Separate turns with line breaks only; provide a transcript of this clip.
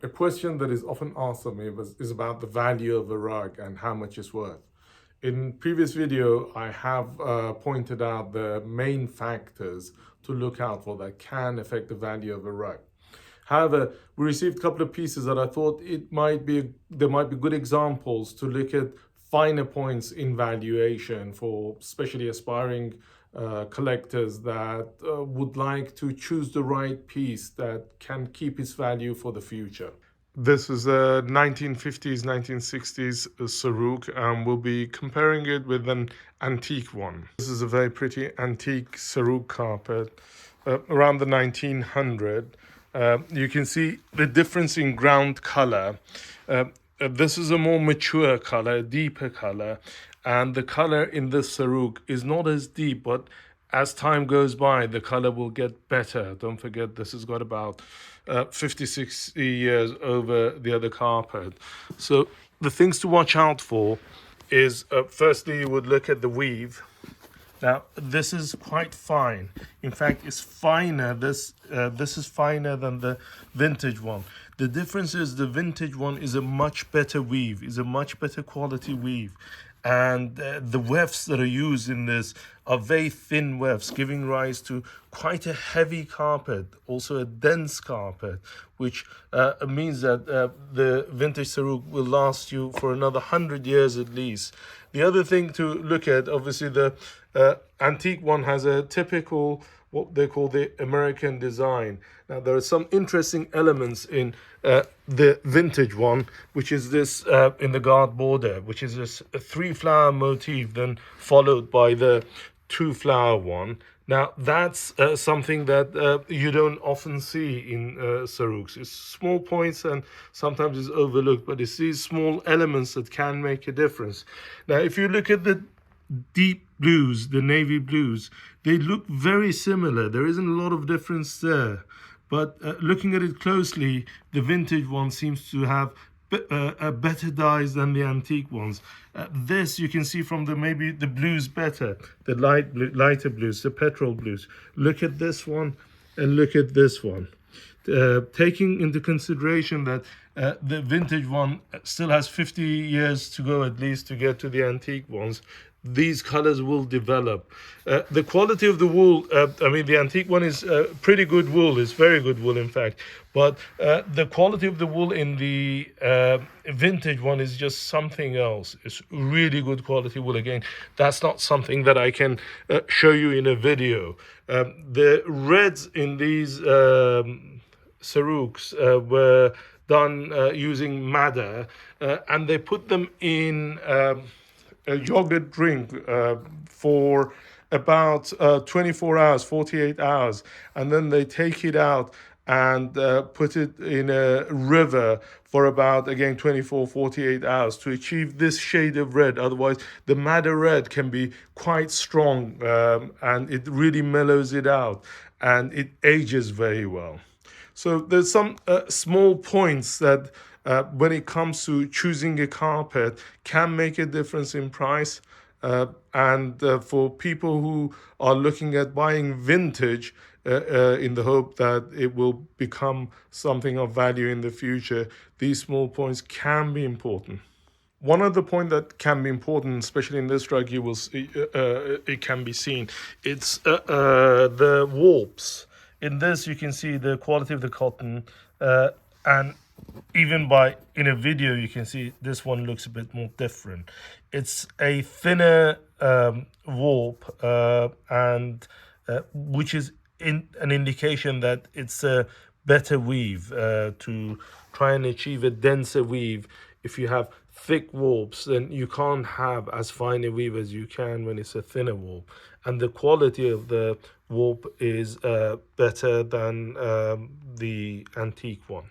A question that is often asked of me is about the value of a rug and how much it's worth. In previous video, I have pointed out the main factors to look out for that can affect the value of a rug. However, we received a couple of pieces that I thought there might be good examples to look at finer points in valuation for especially aspiring collectors that would like to choose the right piece that can keep its value for the future. This is a 1950s, 1960s Saruk, and we'll be comparing it with an antique one. This is a very pretty antique Saruk carpet around the 1900. You can see the difference in ground color. This is a more mature color, a deeper color, and the color in this Saruk is not as deep, but as time goes by, the color will get better. Don't forget, this has got about 50, 60 years over the other carpet. So the things to watch out for is, firstly, you would look at the weave. Now, this is quite fine. In fact, it's finer. This is finer than the vintage one. The difference is the vintage one is a much better weave, is a much better quality weave. And the wefts that are used in this are very thin wefts, giving rise to quite a heavy carpet, also a dense carpet, which means that the vintage Saruk will last you for another 100 years at least. The other thing to look at, obviously, the antique one has a typical, what they call the American design. Now, there are some interesting elements in the vintage one, which is this in the guard border, which is this 3-flower motif, then followed by the 2-flower one. Now, that's something that you don't often see in Saruks. It's small points and sometimes it's overlooked, but it's these small elements that can make a difference. Now, if you look at the deep blues, the navy blues, they look very similar. There isn't a lot of difference there. But looking at it closely, the vintage one seems to have better dyes than the antique ones. This you can see from maybe the blues better, the lighter blues, the petrol blues. Look at this one and look at this one. Taking into consideration that the vintage one still has 50 years to go at least to get to the antique ones, these colors will develop. The quality of the wool, the antique one is pretty good wool. It's very good wool, in fact. But the quality of the wool in the vintage one is just something else. It's really good quality wool. Again, that's not something that I can show you in a video. The reds in these Saruks were done using madder, and they put them in a yogurt drink for about 24 hours, 48 hours, and then they take it out and put it in a river for about, again, 24, 48 hours to achieve this shade of red. Otherwise, the madder red can be quite strong and it really mellows it out and it ages very well. So there's some small points that when it comes to choosing a carpet can make a difference in price. And for people who are looking at buying vintage in the hope that it will become something of value in the future, these small points can be important. One other point that can be important, especially in this rug, you will see, it can be seen. It's the warps. In this, you can see the quality of the cotton, and even in a video, you can see this one looks a bit more different. It's a thinner warp, and which is an indication that it's a better weave to try and achieve a denser weave. If you have thick warps, then you can't have as fine a weave as you can when it's a thinner warp. And the quality of the warp is better than the antique one.